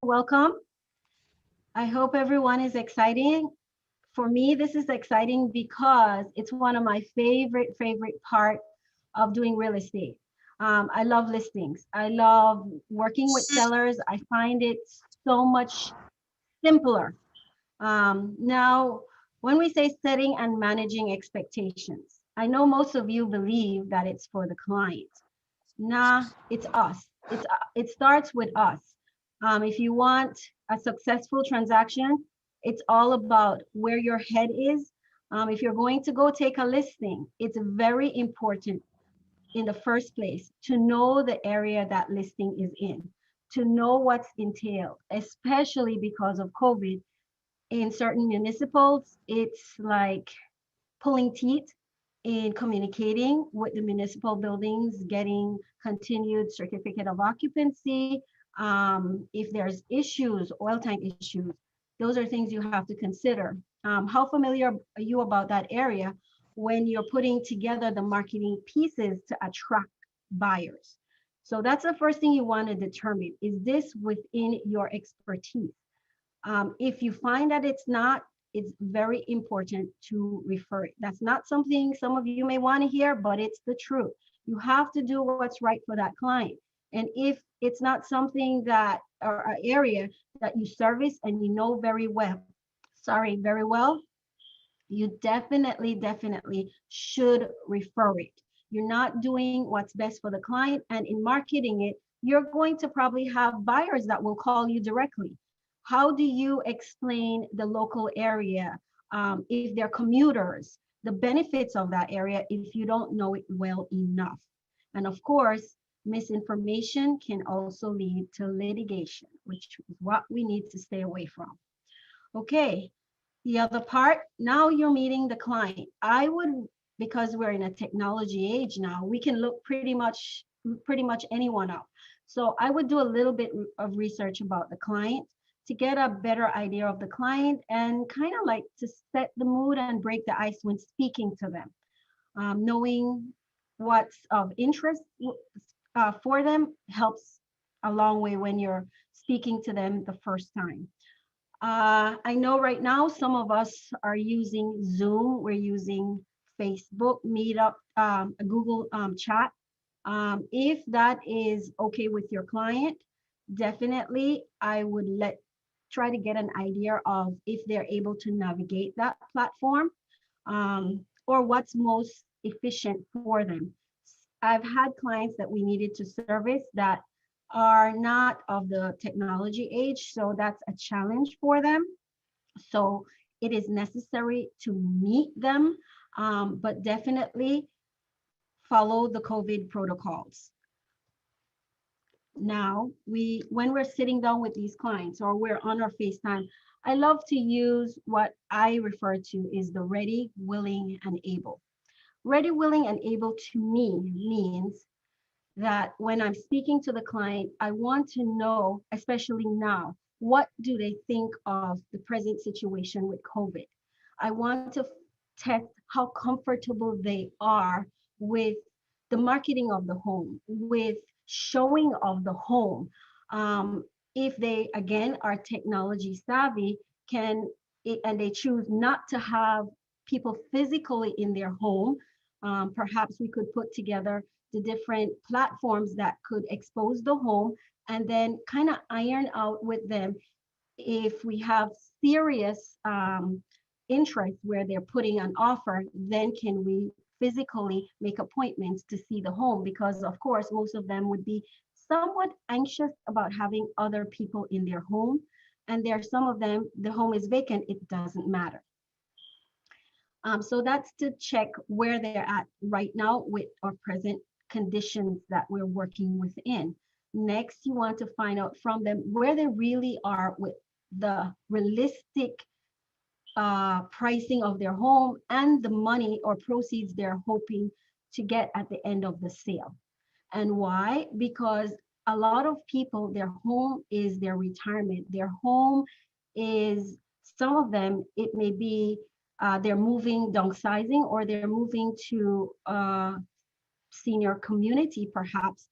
welcome. I hope everyone is exciting. For me, this is exciting because it's one of my favorite part of doing real estate. I love listings. I love working with sellers. I find it so much simpler. Now, when we say setting and managing expectations, I know most of you believe that it's for the client. Nah, it's us. It starts with us. If you want a successful transaction, it's all about where your head is. If you're going to go take a listing, it's very important in the first place to know the area that listing is in, to know what's entailed, especially because of COVID. In certain municipals, it's like pulling teeth in communicating with the municipal buildings, getting continued certificate of occupancy. If there's issues, oil tank issues, those are things you have to consider. How familiar are you about that area when you're putting together the marketing pieces to attract buyers? So that's the first thing you want to determine. Is this within your expertise? If you find that it's not, it's very important to refer it. That's not something some of you may want to hear, but it's the truth. You have to do what's right for that client. And if it's not something that, or an area that you service and you know very well, you definitely should refer it. You're not doing what's best for the client, and in marketing it, you're going to probably have buyers that will call you directly. How do you explain the local area, if they're commuters, the benefits of that area if you don't know it well enough? And of course, misinformation can also lead to litigation, which is what we need to stay away from. Okay, the other part, now you're meeting the client. I would, because we're in a technology age now, we can look pretty much anyone up. So I would do a little bit of research about the client to get a better idea of the client and kind of like to set the mood and break the ice when speaking to them. Knowing what's of interest for them helps a long way when you're speaking to them the first time. I know right now some of us are using Zoom, we're using Facebook, Meetup, Google Chat. If that is okay with your client, definitely I would try to get an idea of if they're able to navigate that platform, or what's most efficient for them. I've had clients that we needed to service that are not of the technology age, so that's a challenge for them. So it is necessary to meet them, but definitely follow the COVID protocols. Now, when we're sitting down with these clients or we're on our FaceTime, I love to use what I refer to is the ready, willing, and able. Ready, willing, and able to me means that when I'm speaking to the client, I want to know, especially now, what do they think of the present situation with COVID? I want to test how comfortable they are with the marketing of the home, with showing of the home. If they, again, are technology savvy, and they choose not to have people physically in their home, perhaps we could put together the different platforms that could expose the home and then kind of iron out with them if we have serious interest where they're putting an offer, then can we physically make appointments to see the home? Because of course, most of them would be somewhat anxious about having other people in their home. And there are some of them, the home is vacant, it doesn't matter. So that's to check where they're at right now with our present conditions that we're working within. Next, you want to find out from them where they really are with the realistic pricing of their home and the money or proceeds they're hoping to get at the end of the sale. And why? Because a lot of people, their home is their retirement. Their home is, some of them, it may be they're moving, downsizing, or they're moving to senior community perhaps.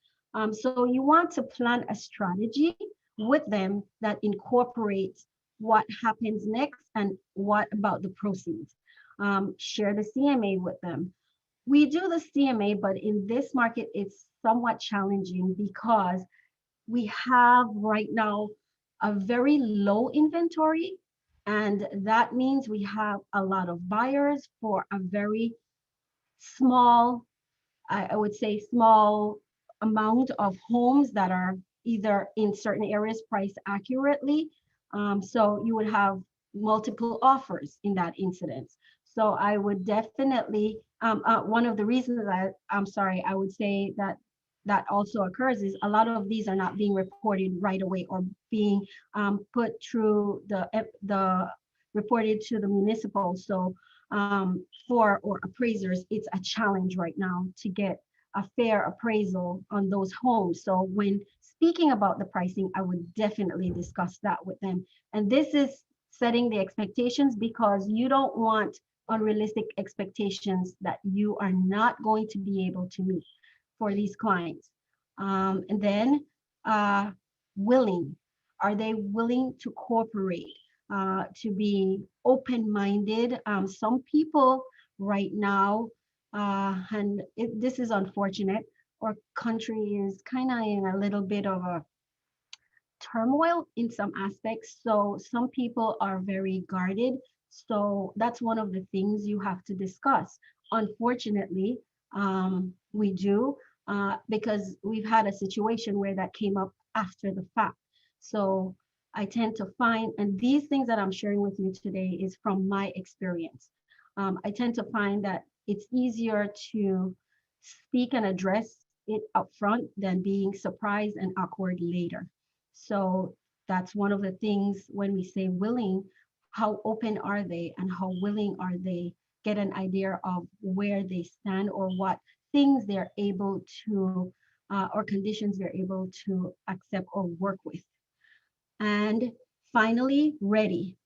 So you want to plan a strategy with them that incorporates what happens next and what about the proceeds. Share the CMA with them. We do the CMA, but in this market, it's somewhat challenging because we have right now a very low inventory, and that means we have a lot of buyers for a very small, I would say small amount of homes that are either in certain areas priced accurately. So you would have multiple offers in that incidence. So I would definitely, one of the reasons that I'm sorry, I would say that that also occurs is a lot of these are not being reported right away or being put through the reported to the municipal. So for or appraisers, it's a challenge right now to get a fair appraisal on those homes. So when speaking about the pricing, I would definitely discuss that with them. And this is setting the expectations because you don't want unrealistic expectations that you are not going to be able to meet for these clients. And then uh, willing, are they willing to cooperate, to be open-minded? Some people right now, and this is unfortunate, our country is kind of in a little bit of a turmoil in some aspects. So some people are very guarded. So that's one of the things you have to discuss. Unfortunately, we do, because we've had a situation where that came up after the fact. So I tend to find, and these things that I'm sharing with you today is from my experience. I tend to find that it's easier to speak and address it up front than being surprised and awkward later. So that's one of the things when we say willing, how open are they and how willing are they get an idea of where they stand or what things they're able to or conditions they're able to accept or work with. And finally, ready.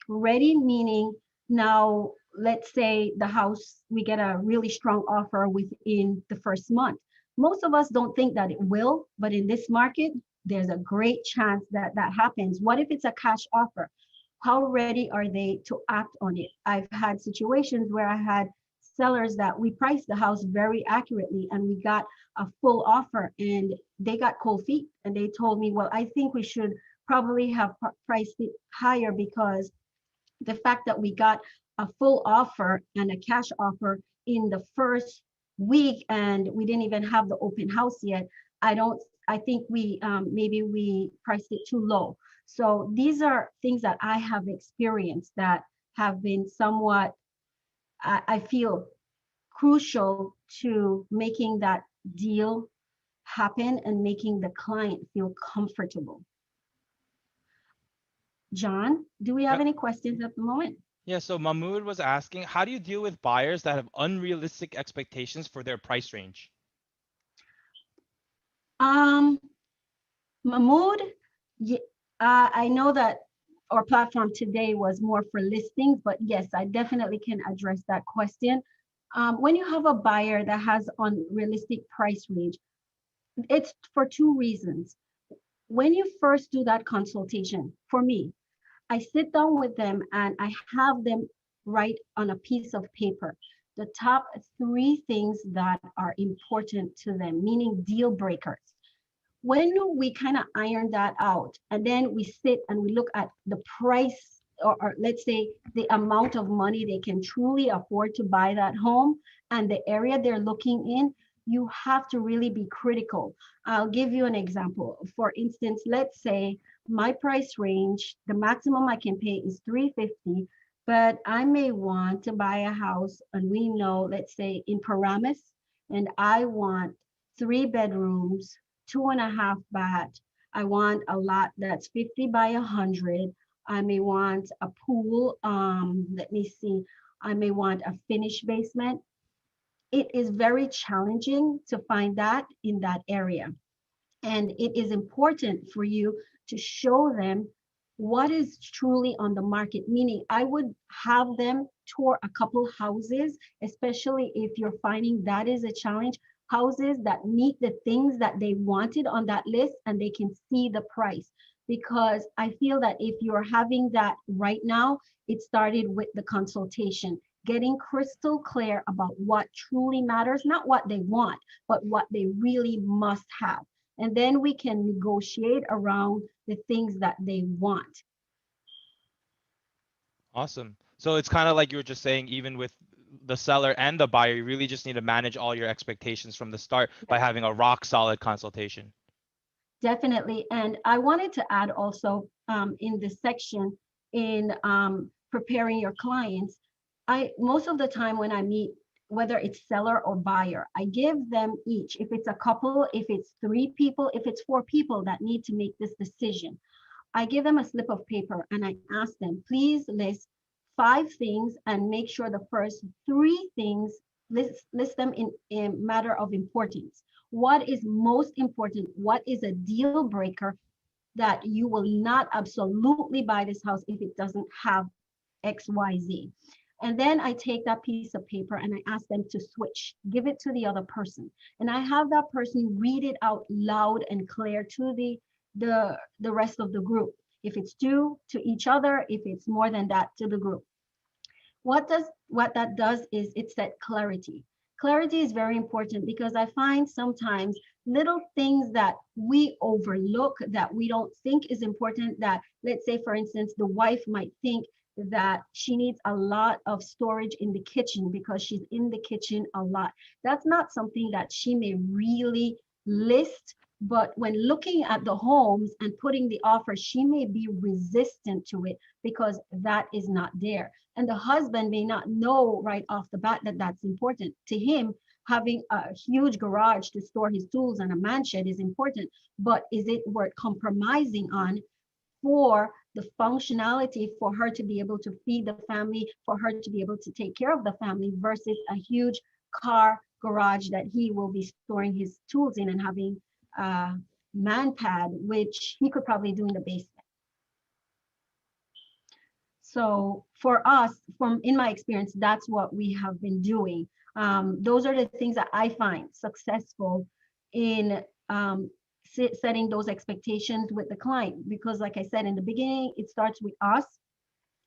Ready meaning now, let's say the house, we get a really strong offer within the first month. Most of us don't think that it will, but in this market, there's a great chance that that happens. What if it's a cash offer? How ready are they to act on it? I've had situations where I had sellers that we priced the house very accurately and we got a full offer and they got cold feet and they told me, well, I think we should probably have priced it higher because the fact that we got a full offer and a cash offer in the first week and we didn't even have the open house yet, I think we maybe we priced it too low. So these are things that I have experienced that have been somewhat, I feel, crucial to making that deal happen and making the client feel comfortable. John, do we have Yeah, any questions at the moment? yeah. So Mahmoud was asking, how do you deal with buyers that have unrealistic expectations for their price range? Um, Mahmood, I know that our platform today was more for listings, but yes, I definitely can address that question. When you have a buyer that has unrealistic price range, it's for two reasons. When you first do that consultation, for me, I sit down with them and I have them write on a piece of paper the top three things that are important to them, meaning deal breakers. When we kind of iron that out and then we sit and we look at the price or let's say the amount of money they can truly afford to buy that home and the area they're looking in, you have to really be critical. I'll give you an example. For instance, let's say my price range, the maximum I can pay is 350, but I may want to buy a house and we know, let's say in Paramus, and I want 3 bedrooms, 2.5 bath. I want a lot that's 50 by 100. I may want a pool. Let me see. I may want a finished basement. It is very challenging to find that in that area. And it is important for you to show them what is truly on the market. Meaning, I would have them tour a couple houses, especially if you're finding that is a challenge, houses that meet the things that they wanted on that list and they can see the price. because I feel that if you're having that right now, it started with the consultation, getting crystal clear about what truly matters, not what they want, but what they really must have. And then we can negotiate around the things that they want. Awesome. So it's kind of like you were just saying, even with the seller and the buyer, you really just need to manage all your expectations from the start by having a rock solid consultation. Definitely. And I wanted to add also in this section in preparing your clients, I most of the time when I meet, whether it's seller or buyer, I give them each, if it's a couple, if it's three people, if it's four people that need to make this decision, I give them a slip of paper and I ask them, please list five things and make sure the first three things, list them in matter of importance. What is most important? What is a deal breaker that you will not absolutely buy this house if it doesn't have XYZ? And then I take that piece of paper and I ask them to switch, give it to the other person. And I have that person read it out loud and clear to the rest of the group. If it's two, to each other, if it's more than that, to the group. What that does is it's that clarity. Clarity is very important because I find sometimes little things that we overlook, that we don't think is important, that, let's say for instance, the wife might think that she needs a lot of storage in the kitchen because she's in the kitchen a lot. That's not something that she may really list, but when looking at the homes and putting the offer, she may be resistant to it because that is not there. And the husband may not know right off the bat that that's important to him. Having a huge garage to store his tools and a man shed is important, but is it worth compromising on for the functionality, for her to be able to feed the family, for her to be able to take care of the family, versus a huge car garage that he will be storing his tools in and having a man pad, which he could probably do in the basement. So for us, from in my experience, that's what we have been doing. Those are the things that I find successful in setting those expectations with the client. Because like I said in the beginning, it starts with us,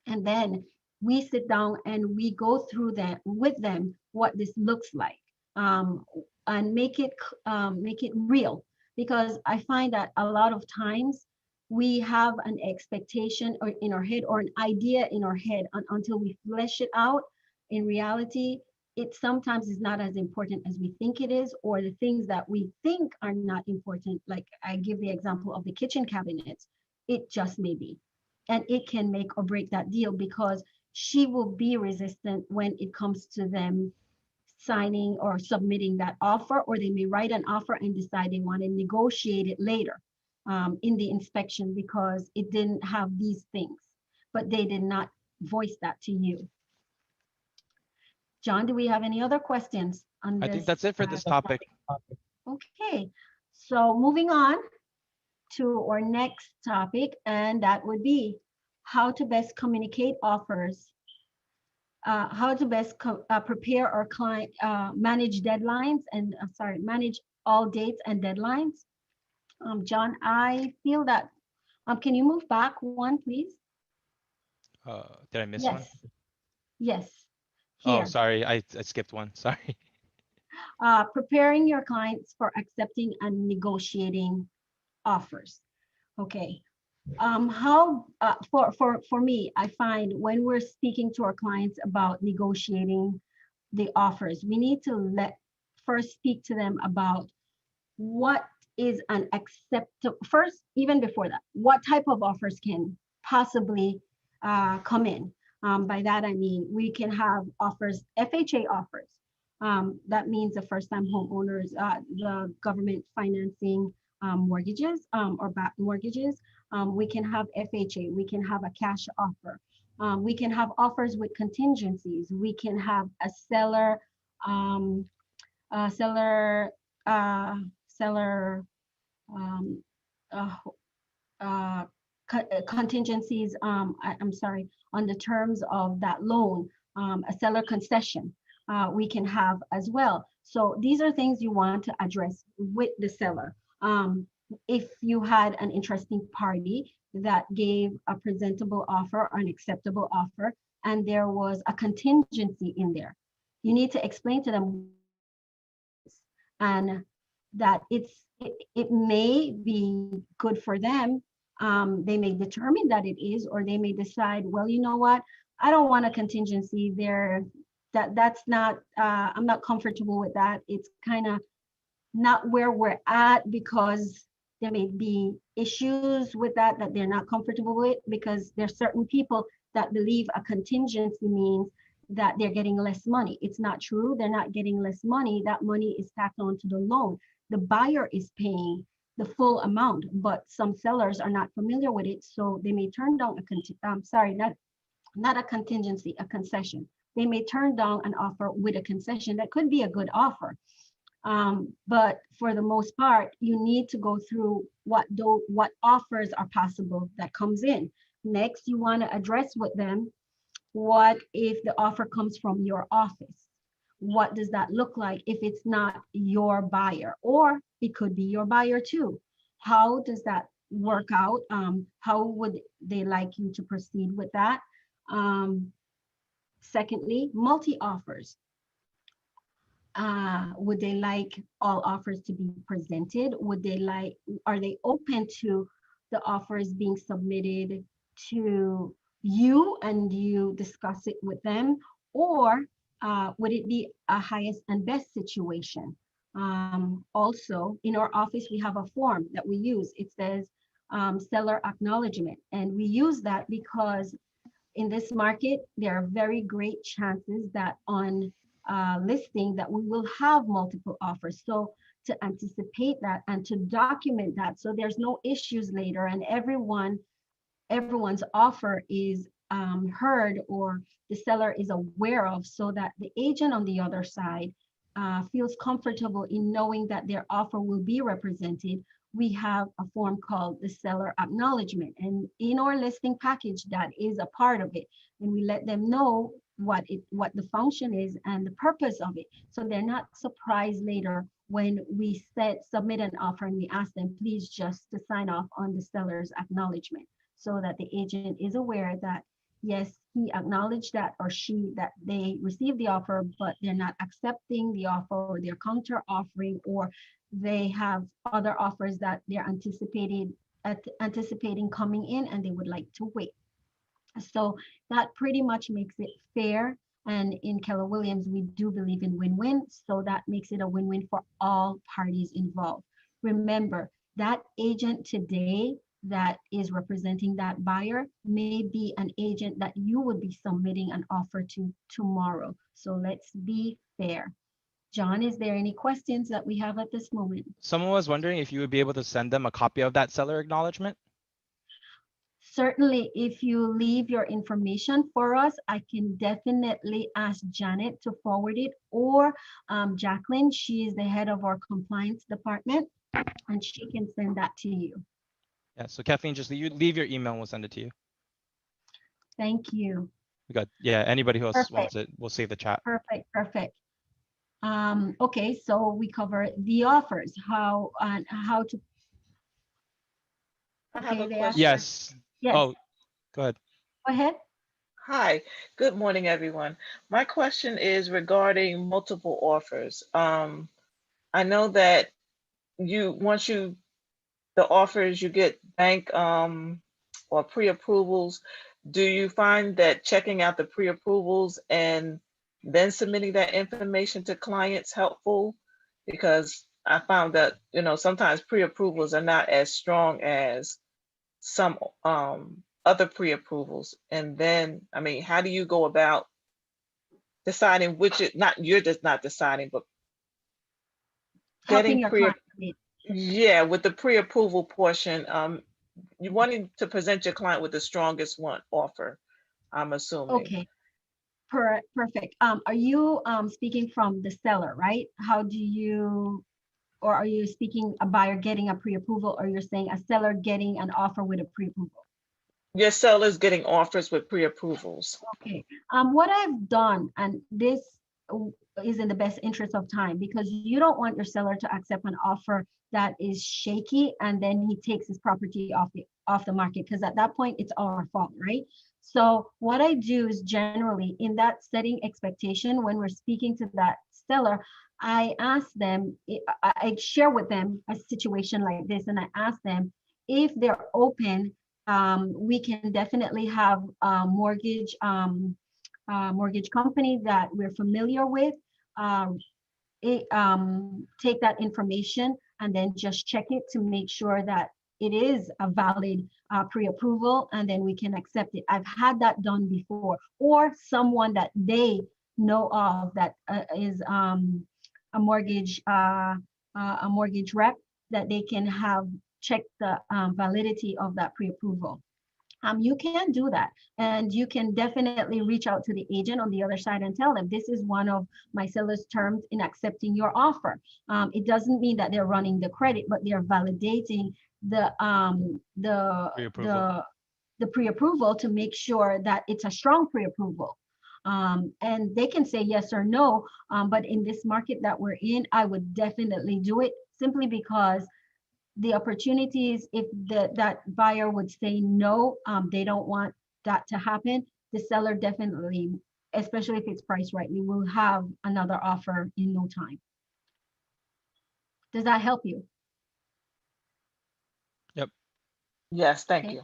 and then we sit down and we go through that with them, what this looks like, and make it real. Because I find that a lot of times we have an expectation or in our head or an idea in our head, until we flesh it out in reality, it sometimes is not as important as we think it is, or the things that we think are not important, like I give the example of the kitchen cabinets, it just may be, and it can make or break that deal, because she will be resistant when it comes to them signing or submitting that offer, or they may write an offer and decide they want to negotiate it later in the inspection because it didn't have these things, but they did not voice that to you. John, do we have any other questions on I think this that's it for this topic. topic? Okay, so moving on to our next topic, and that would be how to best communicate offers, how to best prepare our client, manage deadlines, and manage all dates and deadlines. John, I feel that, can you move back one, please? Did I miss one? Yes, yes, Oh, here. sorry, I skipped one. Sorry. Preparing your clients for accepting and negotiating offers. Okay. How for me, I find when we're speaking to our clients about negotiating the offers, we need to let first speak to them about what is an acceptable, first, even before that, what type of offers can possibly come in. By that I mean we can have offers, FHA offers. That means the first-time homeowners, the government financing mortgages or back mortgages. We can have FHA. We can have a cash offer. We can have offers with contingencies. We can have a seller, um, seller, seller um, uh, uh, contingencies, I'm sorry, on the terms of that loan, a seller concession, we can have as well. So these are things you want to address with the seller. if you had an interesting party that gave a presentable offer or an acceptable offer, and there was a contingency in there, you need to explain to them what that contingency is, and that it may be good for them. They may determine that it is, or they may decide, well, you know what, I don't want a contingency there. That's not, I'm not comfortable with that. It's kind of not where we're at, because there may be issues with that they're not comfortable with, because there's certain people that believe a contingency means that they're getting less money. It's not true. They're not getting less money. That money is tacked on to the loan. The buyer is paying the full amount, but some sellers are not familiar with it, so they may turn down sorry, not a contingency, a concession. They may turn down an offer with a concession that could be a good offer. But for the most part, you need to go through what offers are possible that comes in. Next, you want to address with them, what if the offer comes from your office? What does that look like if it's not your buyer? Or it could be your buyer too. How does that work out? How would they like you to proceed with that? Secondly, multi-offers. Would they like all offers to be presented? Are they open to the offers being submitted to you and you discuss it with them? Or would it be a highest and best situation? Also, in our office, we have a form that we use. It says seller acknowledgement. And we use that because in this market, there are very great chances that on listing that we will have multiple offers. So to anticipate that and to document that, so there's no issues later, and everyone's offer is heard, or the seller is aware of, so that the agent on the other side feels comfortable in knowing that their offer will be represented. We have a form called the seller acknowledgement, and in our listing package, that is a part of it. And we let them know what the function is and the purpose of it, so they're not surprised later when we submit an offer and we ask them, please just to sign off on the seller's acknowledgement, so that the agent is aware that yes, he acknowledged that, or she, that they received the offer, but they're not accepting the offer, or they're counter offering, or they have other offers that they're anticipating coming in, and they would like to wait. So that pretty much makes it fair. And in Keller Williams, we do believe in win-win. So that makes it a win-win for all parties involved. Remember, that agent today that is representing that buyer may be an agent that you would be submitting an offer to tomorrow. So let's be fair. John, is there any questions that we have at this moment? Someone was wondering if you would be able to send them a copy of that seller acknowledgement. Certainly, if you leave your information for us, I can definitely ask Janet to forward it, or Jacqueline, she is the head of our compliance department, and she can send that to you. Yeah, so Kathleen, just leave your email and we'll send it to you. Thank you. We got, yeah, anybody who else Perfect. wants it, we'll save the chat. Perfect. Okay, so we cover the offers, how to. I have a Okay, they asked. question. Yes. Yes, Oh, go ahead. go ahead. Hi, good morning, everyone. My question is regarding multiple offers. I know that once the offers, you get bank or pre-approvals. Do you find that checking out the pre-approvals and then submitting that information to clients helpful? Because I found that, sometimes pre-approvals are not as strong as some other pre-approvals. And then, I mean, how do you go about deciding you're just not deciding, but Helping getting your client. yeah, with the pre-approval portion, you wanting to present your client with the strongest one offer, I'm assuming. Okay, perfect. Are you speaking from the seller, right? Or are you speaking a buyer getting a pre-approval, or you're saying a seller getting an offer with a pre-approval? Your seller's getting offers with pre-approvals. Okay. What I've done, and this is in the best interest of time, because you don't want your seller to accept an offer that is shaky, and then he takes his property off the market, because at that point it's our fault, right? So what I do is generally in that setting expectation, when we're speaking to that seller, I ask them, I share with them a situation like this, and I ask them if they're open. We can definitely have a mortgage company that we're familiar with. Um, Take that information and then just check it to make sure that it is a valid pre-approval, and then we can accept it. I've had that done before, or someone that they know of that is a mortgage rep, that they can have check the validity of that pre-approval. You can do that, and you can definitely reach out to the agent on the other side and tell them, this is one of my seller's terms in accepting your offer. It doesn't mean that they're running the credit, but they're validating the Pre-approval. the pre-approval to make sure that it's a strong pre-approval. And they can say yes or no, but in this market that we're in, I would definitely do it, simply because the opportunities, if that buyer would say no, they don't want that to happen, the seller definitely, especially if it's priced rightly, will have another offer in no time. Does that help you? Yep. Yes, thank Okay. you.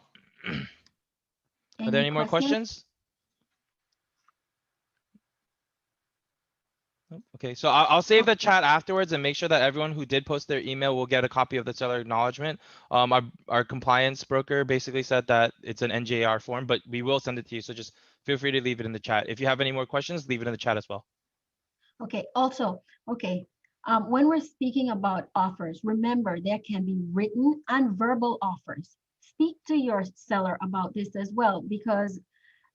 Are there any more questions? Nope. Okay, so I'll save the chat afterwards and make sure that everyone who did post their email will get a copy of the seller acknowledgement. Our compliance broker basically said that it's an NJR form, but we will send it to you. So just feel free to leave it in the chat. If you have any more questions, leave it in the chat as well. Okay, also, okay, when we're speaking about offers, remember there can be written and verbal offers. Speak to your seller about this as well, because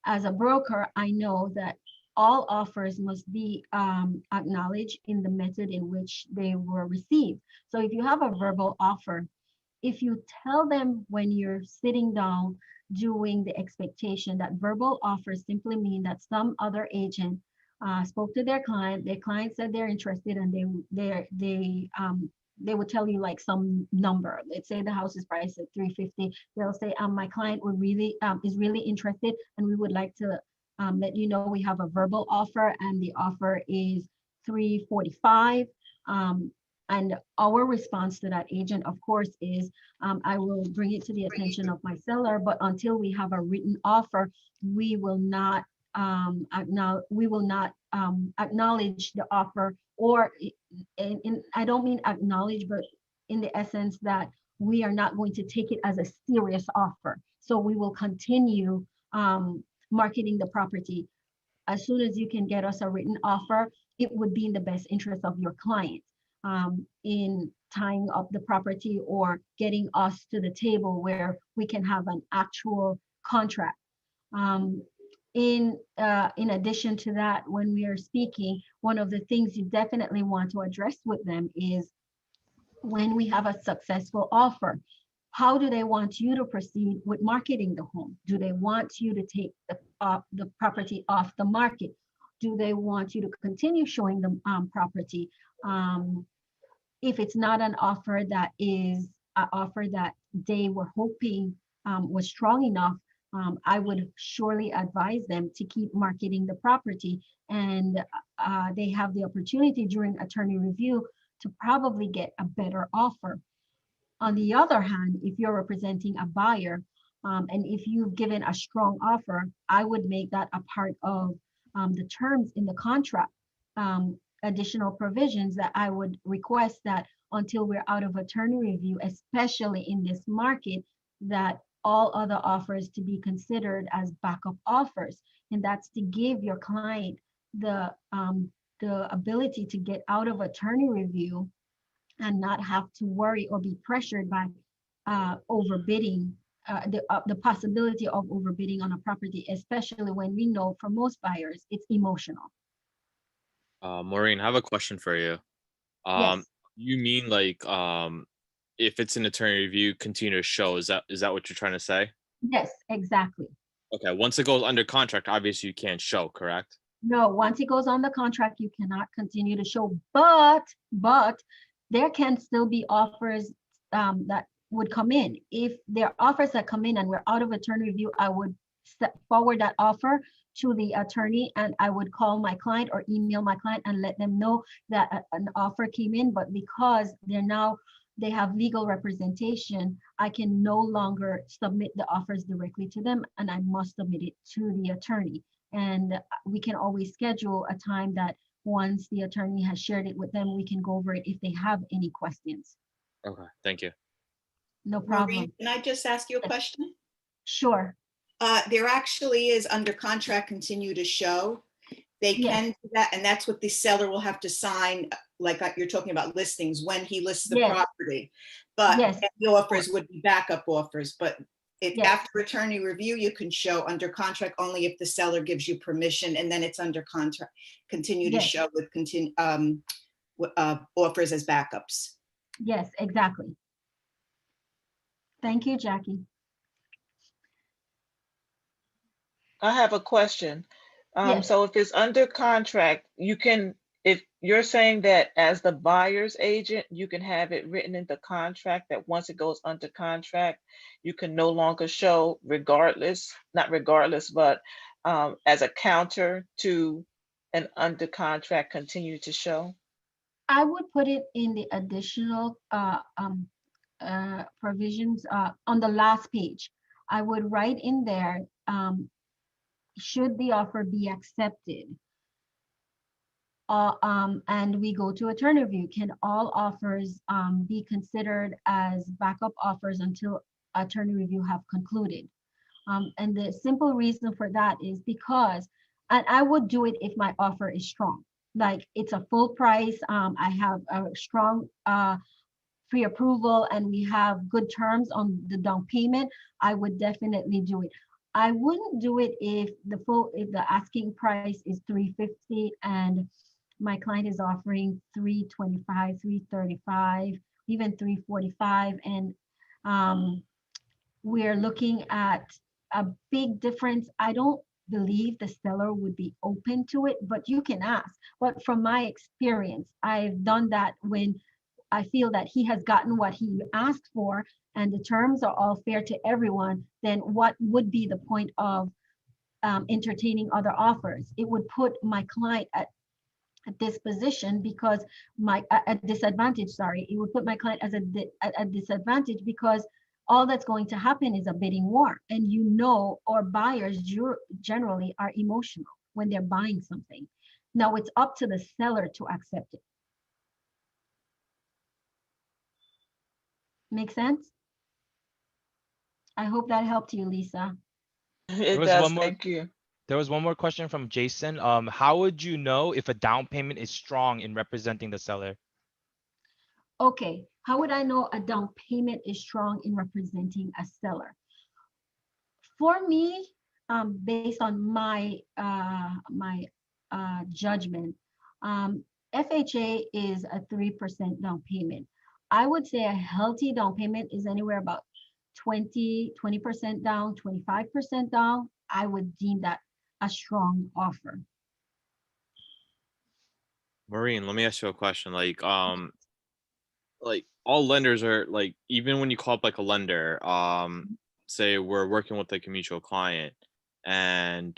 as a broker, I know that all offers must be acknowledged in the method in which they were received. So if you have a verbal offer, if you tell them when you're sitting down doing the expectation, that verbal offers simply mean that some other agent spoke to their client said they're interested, and they would tell you like some number. Let's say the house is priced at 350. They'll say, my client would really is really interested, and we would like to let you know we have a verbal offer, and the offer is 345. And our response to that agent, of course, is I will bring it to the attention of my seller, but until we have a written offer, we will not acknowledge the offer, or I don't mean acknowledge, but in the essence that we are not going to take it as a serious offer. So we will continue marketing the property. As soon as you can get us a written offer, it would be in the best interest of your client in tying up the property or getting us to the table where we can have an actual contract. In addition to that, when we are speaking, one of the things you definitely want to address with them is, when we have a successful offer, how do they want you to proceed with marketing the home? Do they want you to take the property off the market? Do they want you to continue showing them property? If it's not an offer that is an offer that they were hoping was strong enough, I would surely advise them to keep marketing the property, and they have the opportunity during attorney review to probably get a better offer. On the other hand, if you're representing a buyer, and if you've given a strong offer, I would make that a part of the terms in the contract. Additional provisions that I would request that until we're out of attorney review, especially in this market, that all other offers to be considered as backup offers. And that's to give your client the ability to get out of attorney review and not have to worry or be pressured by overbidding, the possibility of overbidding on a property, especially when we know for most buyers, it's emotional. Maureen, I have a question for you. Yes, You mean like if it's an attorney review, continue to show? Is that what you're trying to say? yes, exactly. Okay, once it goes under contract, obviously you can't show, correct? No, once it goes on the contract, you cannot continue to show, but there can still be offers that would come in. If there are offers that come in and we're out of attorney review, I would forward that offer to the attorney, and I would call my client or email my client and let them know that an offer came in, but because they have legal representation, I can no longer submit the offers directly to them, and I must submit it to the attorney. And we can always schedule a time that once the attorney has shared it with them, we can go over it if they have any questions. Okay, thank you. No problem. Maureen, can I just ask you a question? Sure. There actually is under contract continue to show. They Yes. can do that, and that's what the seller will have to sign, like you're talking about listings, when he lists the Yes. property. But Yes. the offers would be backup offers, but if Yes. after attorney review, you can show under contract only if the seller gives you permission, and then it's under contract, continue to Yes. show with offers as backups. Yes, exactly. Thank you, Jackie. I have a question. Yes. So if it's under contract, you can, if you're saying that as the buyer's agent, you can have it written in the contract that once it goes under contract, you can no longer show regardless, not regardless, but as a counter to an under contract continue to show? I would put it in the additional provisions on the last page. I would write in there, should the offer be accepted, and we go to attorney review, can all offers be considered as backup offers until attorney review have concluded? And the simple reason for that is because, and I would do it if my offer is strong, like it's a full price, I have a strong pre-approval and we have good terms on the down payment, I would definitely do it. I wouldn't do it if the asking price is $350 and my client is offering $325, $335, even $345, and we're looking at a big difference. I don't believe the seller would be open to it, but you can ask. But from my experience, I've done that when I feel that he has gotten what he asked for and the terms are all fair to everyone, then what would be the point of entertaining other offers? It would put my client at this position because at disadvantage, sorry, it would put my client as a disadvantage because all that's going to happen is a bidding war. And or buyers generally are emotional when they're buying something. Now it's up to the seller to accept it. Make sense? I hope that helped you, Lisa. It was does, one more- thank you. There was one more question from Jason. How would you know if a down payment is strong in representing the seller? Okay, how would I know a down payment is strong in representing a seller? For me, based on my judgment, FHA is a 3% down payment. I would say a healthy down payment is anywhere about 20% down, 25% down. I would deem that a strong offer. Maureen, let me ask you a question. Like all lenders are like, even when you call up like a lender, say we're working with like a mutual client and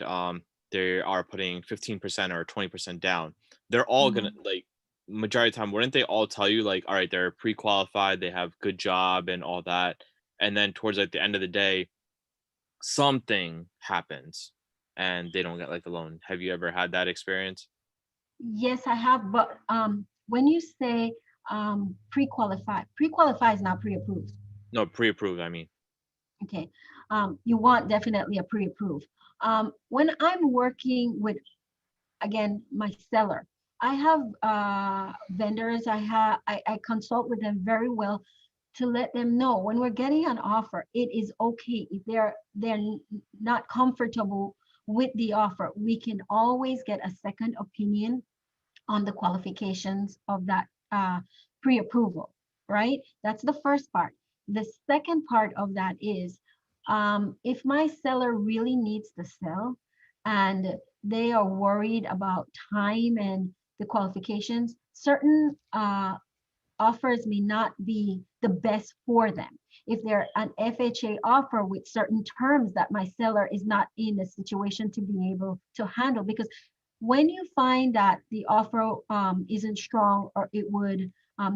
they are putting 15% or 20% down, they're all gonna like majority of the time, wouldn't they all tell you like, all right, they're pre-qualified, they have good job and all that, and then towards like the end of the day something happens and they don't get like the loan? Have you ever had that experience? Yes, I have, but when you say pre-qualified is not pre-approved. No, pre-approved, I mean. Okay, you want definitely a pre-approved. When I'm working with, again, my seller, I have vendors, I consult with them very well to let them know when we're getting an offer, it is okay if they're not comfortable with the offer. We can always get a second opinion on the qualifications of that pre-approval, right? That's the first part. The second part of that is if my seller really needs to sell and they are worried about time and the qualifications, certain offers may not be the best for them. If they're an FHA offer with certain terms that my seller is not in a situation to be able to handle, because when you find that the offer isn't strong or it would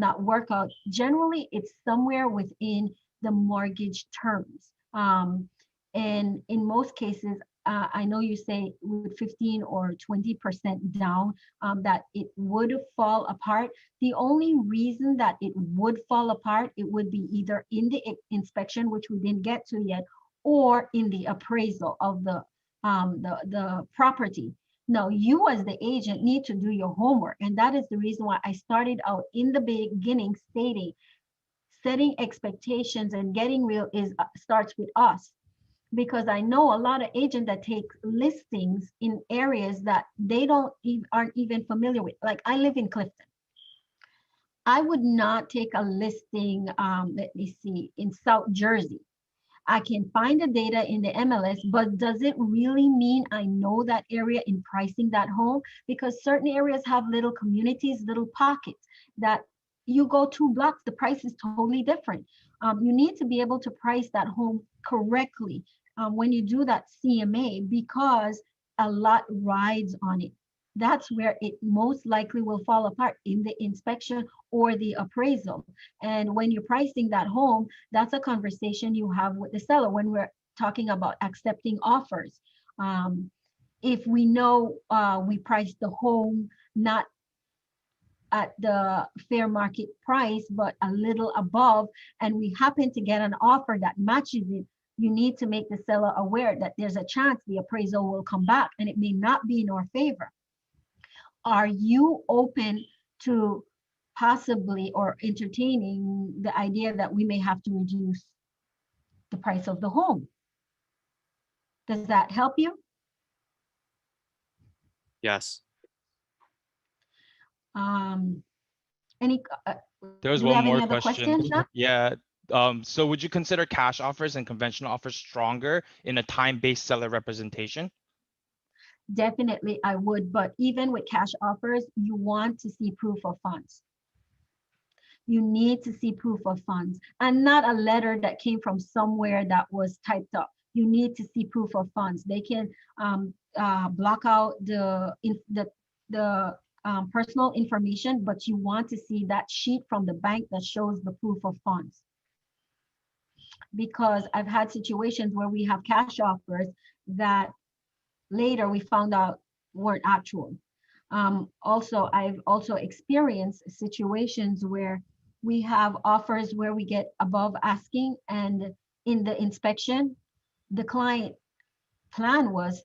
not work out, generally it's somewhere within the mortgage terms. And in most cases, I know you say with 15 or 20% down, that it would fall apart. The only reason that it would fall apart, it would be either in the inspection, which we didn't get to yet, or in the appraisal of the property. Now, you as the agent need to do your homework. And that is the reason why I started out in the beginning stating setting expectations and getting real is starts with us, because I know a lot of agents that take listings in areas that they aren't even familiar with. Like I live in Clifton. I would not take a listing, let me see, in South Jersey. I can find the data in the MLS, but does it really mean I know that area in pricing that home? Because certain areas have little communities, little pockets that you go 2 blocks, the price is totally different. You need to be able to price that home correctly when you do that CMA, because a lot rides on it. That's where it most likely will fall apart, in the inspection or the appraisal. And when you're pricing that home, that's a conversation you have with the seller when we're talking about accepting offers. If we know we priced the home not at the fair market price, but a little above, and we happen to get an offer that matches it, you need to make the seller aware that there's a chance the appraisal will come back and it may not be in our favor. Are you open to possibly or entertaining the idea that we may have to reduce the price of the home? Does that help you? Yes. Any, There was do we one have any more other question. questions now? Yeah. So would you consider cash offers and conventional offers stronger in a time-based seller representation? Definitely, I would, but even with cash offers, you want to see proof of funds. You need to see proof of funds, and not a letter that came from somewhere that was typed up. You need to see proof of funds. They can block out the personal information, but you want to see that sheet from the bank that shows the proof of funds. Because I've had situations where we have cash offers that later we found out weren't actual. Also, I've also experienced situations where we have offers where we get above asking, and in the inspection, the client plan was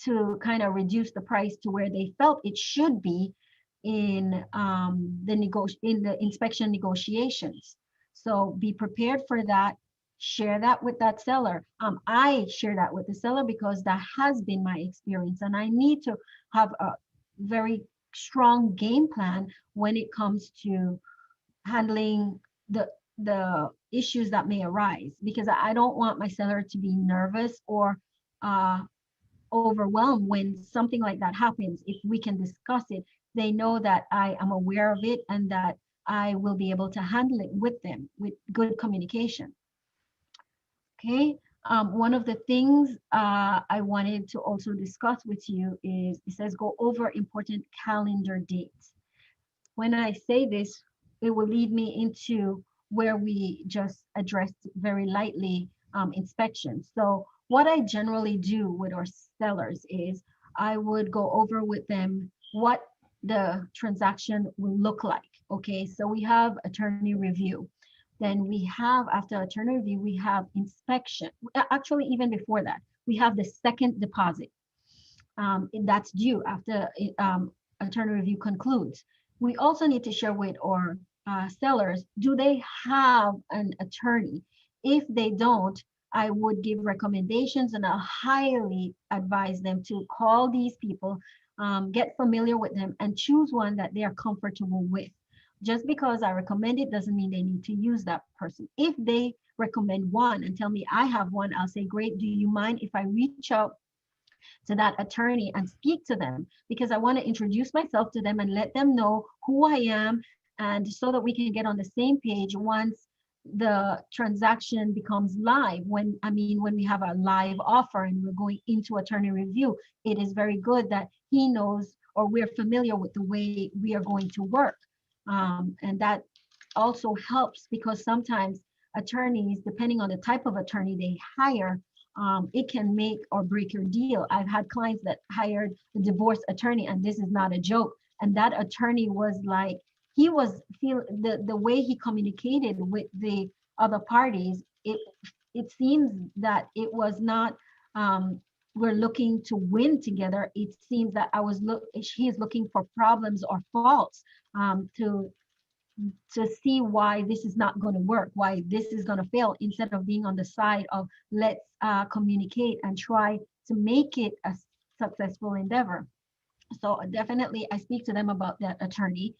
to kind of reduce the price to where they felt it should be in the inspection negotiations. So be prepared for that. Share that with that seller. I share that with the seller because that has been my experience, and I need to have a very strong game plan when it comes to handling the issues that may arise, because I don't want my seller to be nervous or overwhelmed when something like that happens. If we can discuss it, they know that I am aware of it and that I will be able to handle it with them with good communication. Okay. One of the things I wanted to also discuss with you is, it says go over important calendar dates. When I say this, it will lead me into where we just addressed very lightly inspections. So what I generally do with our sellers is I would go over with them what the transaction will look like. Okay, so we have attorney review. Then we have, after attorney review, we have inspection. Actually, even before that, we have the second deposit. That's due after attorney review concludes. We also need to share with our sellers, do they have an attorney? If they don't, I would give recommendations, and I'll highly advise them to call these people, get familiar with them, and choose one that they are comfortable with. Just because I recommend it doesn't mean they need to use that person. If they recommend one and tell me I have one, I'll say, great, do you mind if I reach out to that attorney and speak to them? Because I want to introduce myself to them and let them know who I am, and so that we can get on the same page once the transaction becomes live. When we have a live offer and we're going into attorney review, it is very good that he knows or we're familiar with the way we are going to work. And that also helps because sometimes attorneys, depending on the type of attorney they hire, it can make or break your deal. I've had clients that hired a divorce attorney, and this is not a joke. And that attorney was like, he was feel the way he communicated with the other parties. It seems that it was not. We're looking to win together. It seems that he is looking for problems or faults to see why this is not going to work, why this is going to fail, instead of being on the side of let's communicate and try to make it a successful endeavor. So definitely I speak to them about that attorney.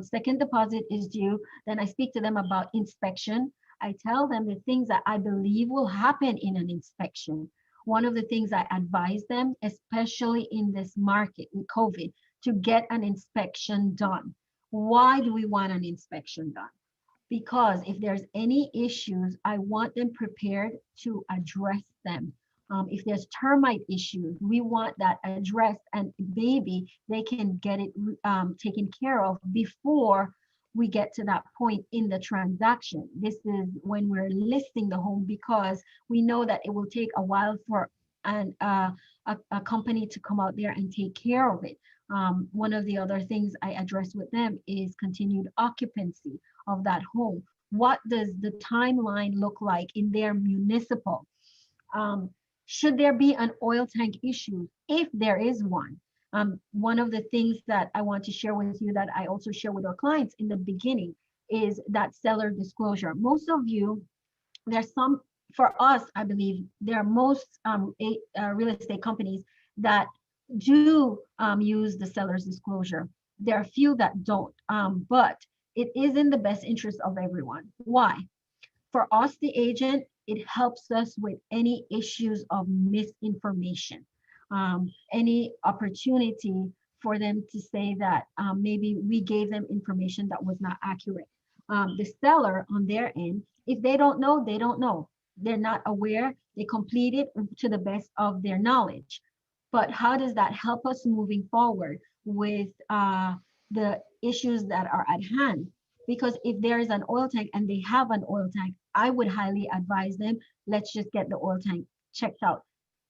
Second deposit is due. Then I speak to them about inspection. I tell them the things that I believe will happen in an inspection. One of the things I advise them, especially in this market with COVID, to get an inspection done. Why do we want an inspection done? Because if there's any issues, I want them prepared to address them. If there's termite issues, we want that addressed, and maybe they can get it taken care of before we get to that point in the transaction. This is when we're listing the home, because we know that it will take a while for a company to come out there and take care of it. One of the other things I address with them is continued occupancy of that home. What does the timeline look like in their municipal? Should there be an oil tank issue? If there is one, one of the things that I want to share with you that I also share with our clients in the beginning is that seller disclosure. Most of you, there's some, for us, I believe there are most real estate companies that do use the seller's disclosure. There are a few that don't, but it is in the best interest of everyone. Why? For us, the agent, it helps us with any issues of misinformation, any opportunity for them to say that maybe we gave them information that was not accurate. The seller on their end, if they don't know, they don't know. They're not aware. They complete it to the best of their knowledge. But how does that help us moving forward with the issues that are at hand? Because if there is an oil tank and they have an oil tank, I would highly advise them, let's just get the oil tank checked out.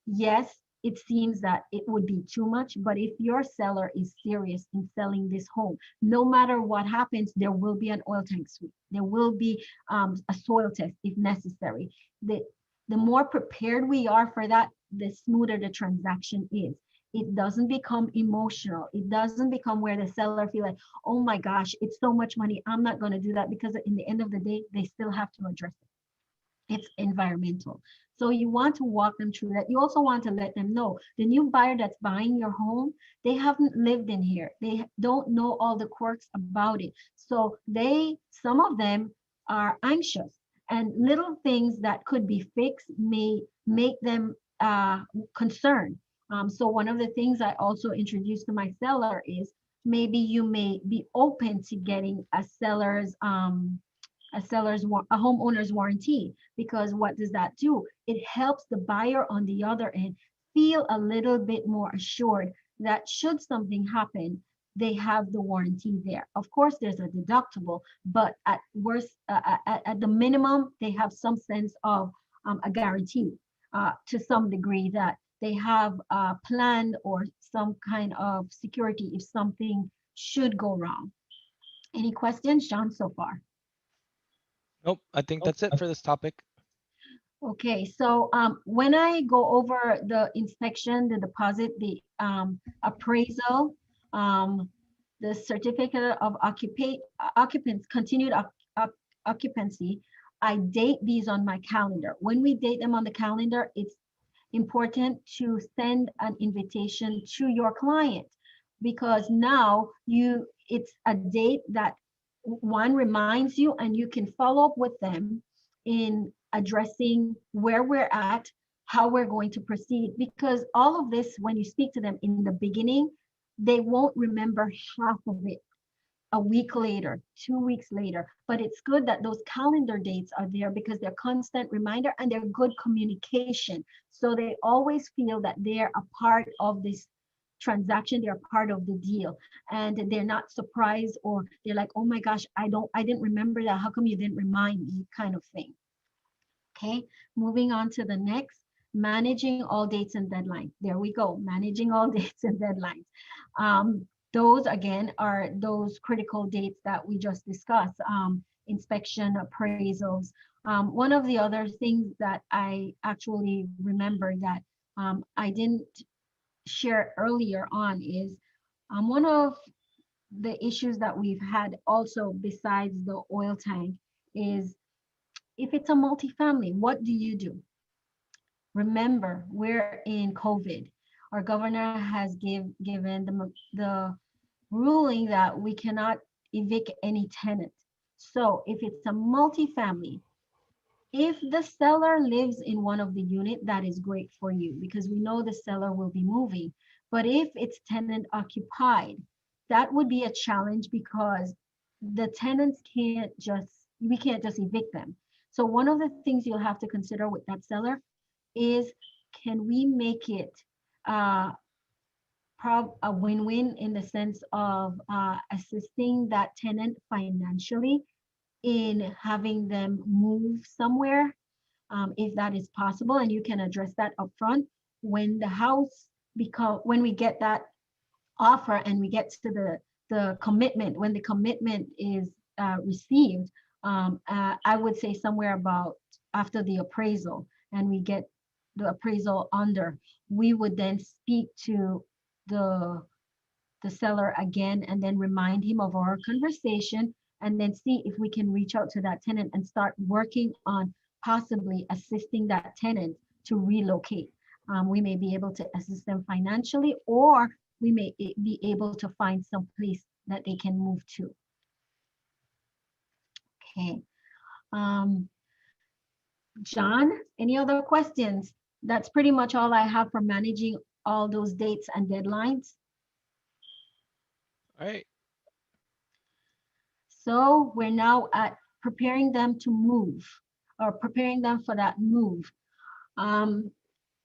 Yes, it seems that it would be too much, but if your seller is serious in selling this home, no matter what happens, there will be an oil tank sweep. There will be a soil test if necessary. The more prepared we are for that, the smoother the transaction is. It doesn't become emotional. It doesn't become where the seller feel like, oh my gosh, it's so much money, I'm not going to do that, because in the end of the day, they still have to address it. It's environmental. So you want to walk them through that. You also want to let them know the new buyer that's buying your home, they haven't lived in here. They don't know all the quirks about it. So some of them are anxious, and little things that could be fixed may make them concerned. So one of the things I also introduced to my seller is maybe you may be open to getting a homeowner's warranty, because what does that do? It helps the buyer on the other end feel a little bit more assured that should something happen, they have the warranty there. Of course, there's a deductible, but at worst, at the minimum, they have some sense of a guarantee to some degree that they have a plan or some kind of security if something should go wrong. Any questions, John, so far? Nope, I think that's it for this topic. Okay, so when I go over the inspection, the deposit, the appraisal, the certificate of continued occupancy, I date these on my calendar. When we date them on the calendar, it's important to send an invitation to your client, because now it's a date that one reminds you, and you can follow up with them in addressing where we're at, how we're going to proceed, because all of this, when you speak to them in the beginning, they won't remember half of it. a week later, 2 weeks later. But it's good that those calendar dates are there because they're constant reminder and they're good communication. So they always feel that they're a part of this transaction, they're part of the deal, and they're not surprised, or they're like, oh my gosh, I didn't remember that, how come you didn't remind me, kind of thing. Okay, moving on to the next, managing all dates and deadlines. There we go, managing all dates and deadlines. Those again are those critical dates that we just discussed, inspection, appraisals. One of the other things that I actually remember that I didn't share earlier on is one of the issues that we've had also besides the oil tank is if it's a multifamily, what do you do? Remember, we're in COVID. Our governor has given the ruling that we cannot evict any tenant. So if it's a multifamily, if the seller lives in one of the unit, that is great for you because we know the seller will be moving. But if it's tenant occupied, that would be a challenge because the tenants we can't just evict them. So one of the things you'll have to consider with that seller is, can we make it uh, a win-win in the sense of assisting that tenant financially in having them move somewhere, if that is possible, and you can address that upfront when the house when we get that offer and we get to the commitment, when the commitment is received, I would say somewhere about after the appraisal, and we get the appraisal under, we would then speak to the the seller again and then remind him of our conversation, and then see if we can reach out to that tenant and start working on possibly assisting that tenant to relocate. We may be able to assist them financially, or we may be able to find some place that they can move to. Okay. John, any other questions? That's pretty much all I have for managing all those dates and deadlines. All right. So we're now at preparing them to move, or preparing them for that move.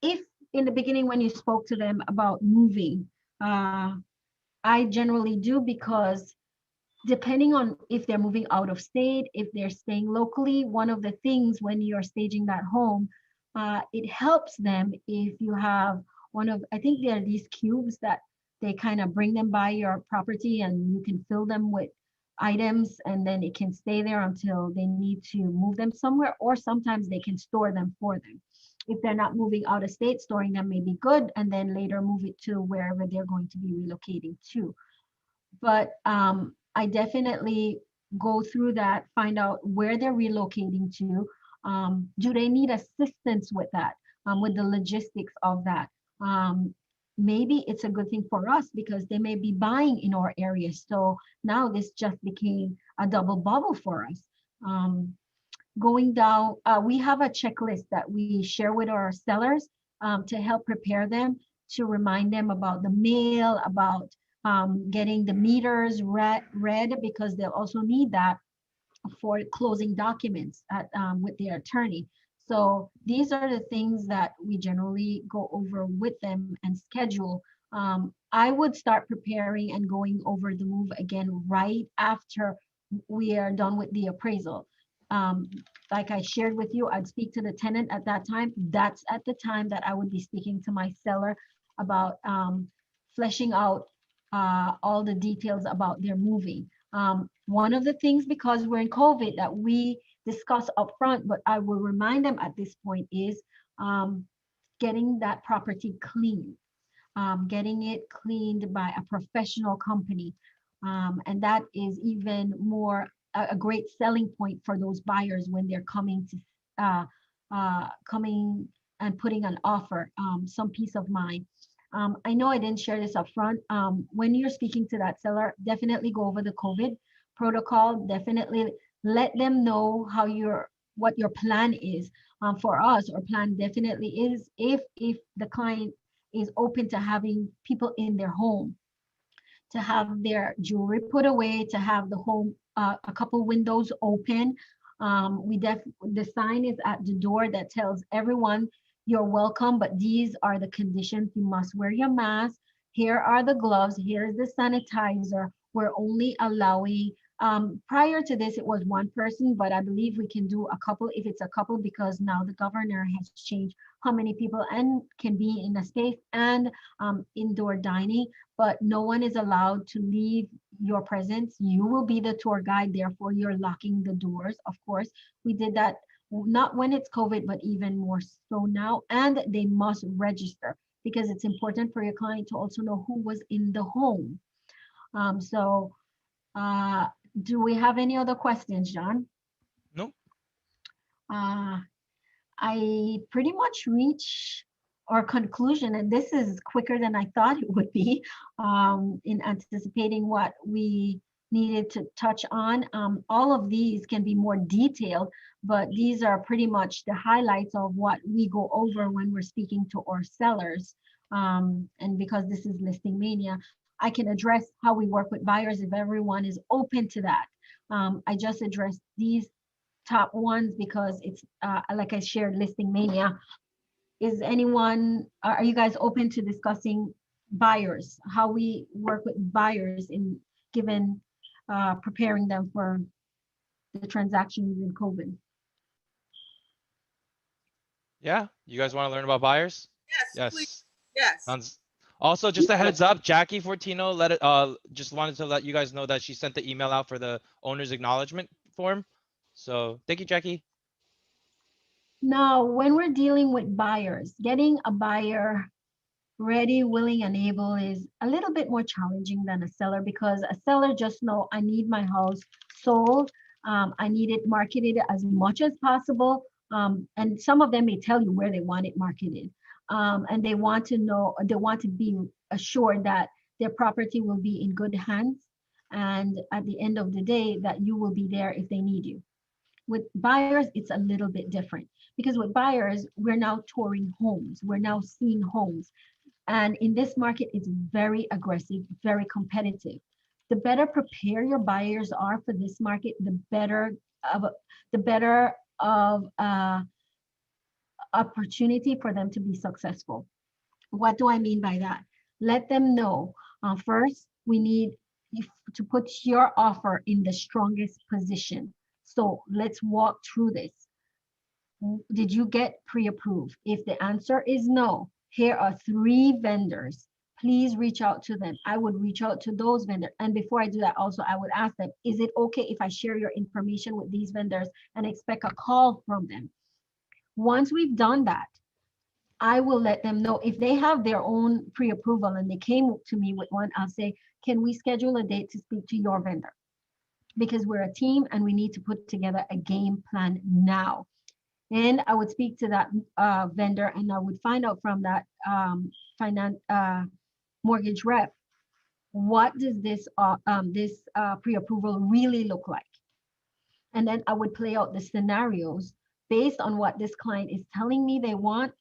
If in the beginning when you spoke to them about moving, I generally do, because depending on if they're moving out of state, if they're staying locally, one of the things when you're staging that home, it helps them if you have I think there are these cubes that they kind of bring them by your property and you can fill them with items, and then it can stay there until they need to move them somewhere, or sometimes they can store them for them. If they're not moving out of state, storing them may be good, and then later move it to wherever they're going to be relocating to. But I definitely go through that, find out where they're relocating to. Do they need assistance with that, with the logistics of that? Maybe it's a good thing for us because they may be buying in our area. So now this just became a double bubble for us. Going down, we have a checklist that we share with our sellers to help prepare them, to remind them about the mail, about getting the meters read, because they'll also need that for closing documents with their attorney. So these are the things that we generally go over with them and schedule. I would start preparing and going over the move again right after we are done with the appraisal. Like I shared with you, I'd speak to the tenant at that time. That's at the time that I would be speaking to my seller about fleshing out all the details about their moving. One of the things, because we're in COVID, that we discuss upfront, but I will remind them at this point, is getting that property clean, getting it cleaned by a professional company. And that is even more a great selling point for those buyers when they're coming and putting an offer, some peace of mind. I know I didn't share this up front. When you're speaking to that seller, definitely go over the COVID protocol. Definitely let them know what your plan is. For us, our plan definitely is, if the client is open to having people in their home, to have their jewelry put away, to have the home, a couple windows open. The sign is at the door that tells everyone you're welcome, but these are the conditions. You must wear your mask. Here are the gloves. Here's the sanitizer. We're only allowing, prior to this, it was one person, but I believe we can do a couple if it's a couple, because now the governor has changed how many people and can be in a space, and indoor dining, but no one is allowed to leave your presence. You will be the tour guide, therefore you're locking the doors. Of course, we did that not when it's COVID, but even more so now. And they must register because it's important for your client to also know who was in the home. So do we have any other questions, John? Nope. Uh, I pretty much reach our conclusion, and this is quicker than I thought it would be, in anticipating what we needed to touch on. All of these can be more detailed, but these are pretty much the highlights of what we go over when we're speaking to our sellers. And because this is Listing Mania, I can address how we work with buyers if everyone is open to that. I just addressed these top ones because it's like I shared Listing Mania. Is anyone, are you guys open to discussing buyers, how we work with buyers in given preparing them for the transactions in COVID? Yeah, you guys want to learn about buyers? Yes, please. Yes. Yes. Sounds. Also, just a heads up, Jackie Fortino just wanted to let you guys know that she sent the email out for the owner's acknowledgement form. So thank you, Jackie. Now, when we're dealing with buyers, getting a buyer ready, willing, and able is a little bit more challenging than a seller, because a seller just know I need my house sold. I need it marketed as much as possible. And some of them may tell you where they want it marketed. And they want to know, they want to be assured that their property will be in good hands. And at the end of the day, that you will be there if they need you. With buyers, it's a little bit different, because with buyers, we're now touring homes, we're now seeing homes. And in this market, it's very aggressive, very competitive. The better prepared your buyers are for this market, the better of opportunity for them to be successful. What do I mean by that? Let them know, first, we need you to put your offer in the strongest position. So let's walk through this. Did you get pre-approved? If the answer is no, here are 3 vendors. Please reach out to them. I would reach out to those vendors. And before I do that, also, I would ask them, is it okay if I share your information with these vendors and expect a call from them? Once we've done that, I will let them know. If they have their own pre-approval and they came to me with one, I'll say, can we schedule a date to speak to your vendor? Because we're a team and we need to put together a game plan now. And I would speak to that vendor, and I would find out from that mortgage rep, what does this pre-approval really look like? And then I would play out the scenarios based on what this client is telling me they want,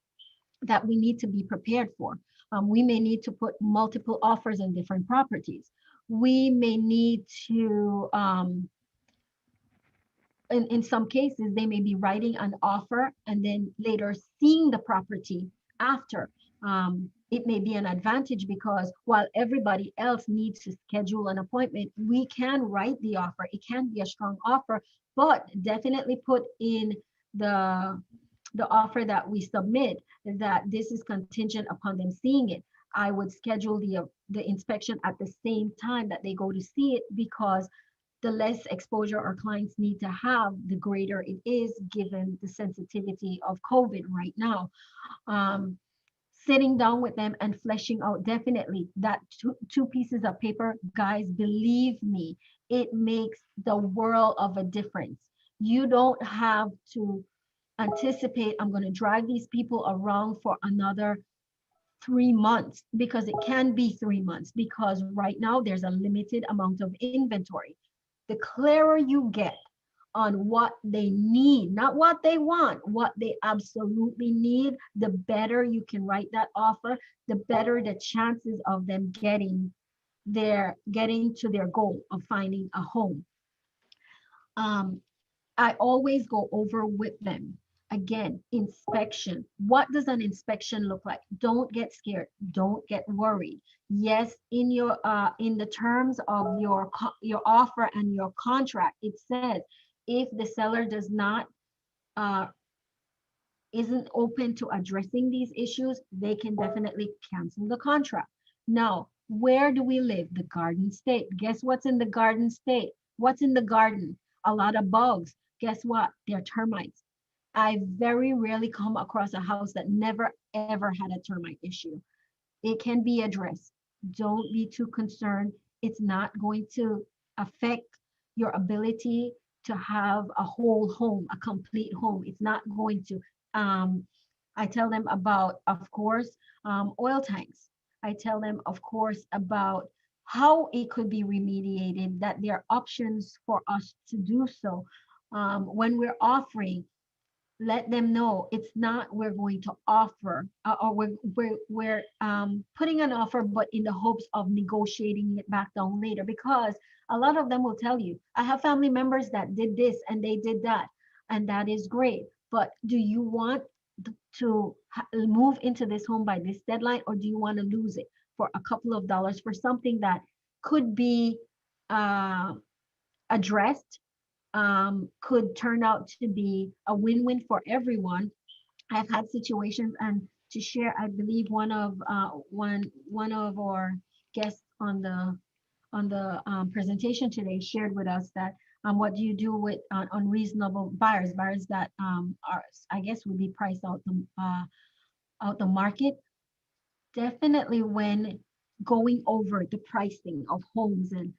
that we need to be prepared for. We may need to put multiple offers on different properties. We may need to, in some cases, they may be writing an offer and then later seeing the property after. It may be an advantage because while everybody else needs to schedule an appointment, we can write the offer. It can be a strong offer, but definitely put in the offer that we submit that this is contingent upon them seeing it. I would schedule the inspection at the same time that they go to see it, because the less exposure our clients need to have, the greater it is given the sensitivity of COVID right now. Sitting down with them and fleshing out, definitely that two pieces of paper, guys, believe me, it makes the world of a difference. You don't have to anticipate, I'm going to drag these people around for another 3 months, because it can be 3 months, because right now there's a limited amount of inventory. The clearer you get on what they need, not what they want, what they absolutely need, the better you can write that offer, the better the chances of them getting they're getting to their goal of finding a home. Um, I always go over with them. Again, inspection. What does an inspection look like? Don't get scared. Don't get worried. Yes, in the terms of your offer and your contract, it says if the seller does not uh, isn't open to addressing these issues, they can definitely cancel the contract. Now, where do we live? The Garden State. Guess what's in the Garden State? What's in the garden? A lot of bugs. Guess what? They're termites. I very rarely come across a house that never ever had a termite issue. It can be addressed. Don't be too concerned. It's not going to affect your ability to have a whole home, a complete home. It's not going to. I tell them about, of course, oil tanks. I tell them, of course, about how it could be remediated, that there are options for us to do so. When we're offering, let them know it's not we're going to offer or we're putting an offer but in the hopes of negotiating it back down later, because a lot of them will tell you, I have family members that did this and they did that, and that is great, but do you want to move into this home by this deadline, or do you want to lose it for a couple of dollars for something that could be uh, addressed, could turn out to be a win-win for everyone. I've had situations, and to share, I believe one of our guests on the presentation today shared with us that what do you do with unreasonable buyers that are, I guess, would be priced out the market. Definitely when going over the pricing of homes and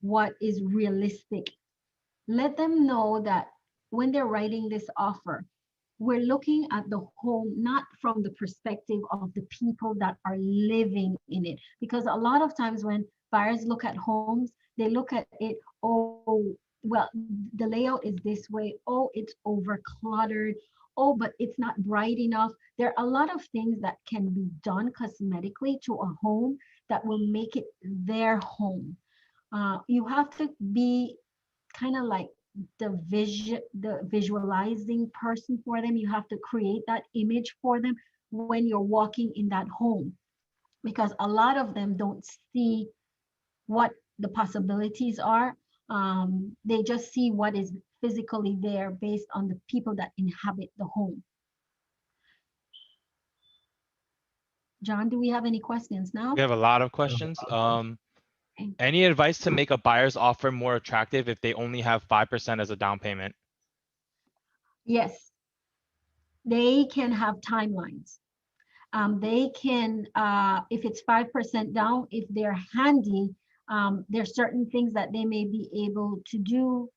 what is realistic, let them know that when they're writing this offer, we're looking at the home not from the perspective of the people that are living in it. Because a lot of times when buyers look at homes, they look at it, oh, well, the layout is this way, oh, it's over cluttered, oh, but it's not bright enough. There are a lot of things that can be done cosmetically to a home that will make it their home. You have to be kind of like the visualizing person for them. You have to create that image for them when you're walking in that home, because a lot of them don't see what the possibilities are. They just see what is physically there based on the people that inhabit the home. John, do we have any questions now? We have a lot of questions. Any advice to make a buyer's offer more attractive if they only have 5% as a down payment? Yes, they can have timelines. They can, if it's 5% down, if they're handy, there's certain things that they may be able to do